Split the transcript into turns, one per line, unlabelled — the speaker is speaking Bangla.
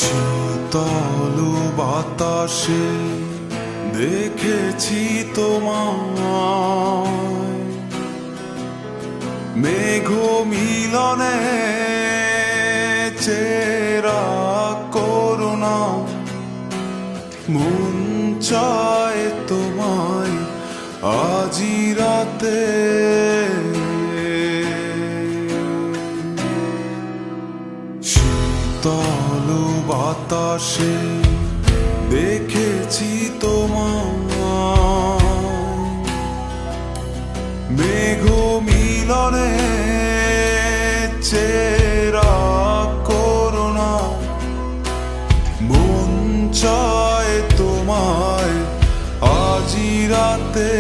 শীতল বাতাসে দেখেছি তোমায়, মেঘ মিলনে চেরা করুণা, মন চায় তোমায় আজি রাতে। শীতল বাতাসে দেখেছি তোমায়, মেঘ মিলনে চেরা করুণা, মন চায় তোমায় আজি রাতে।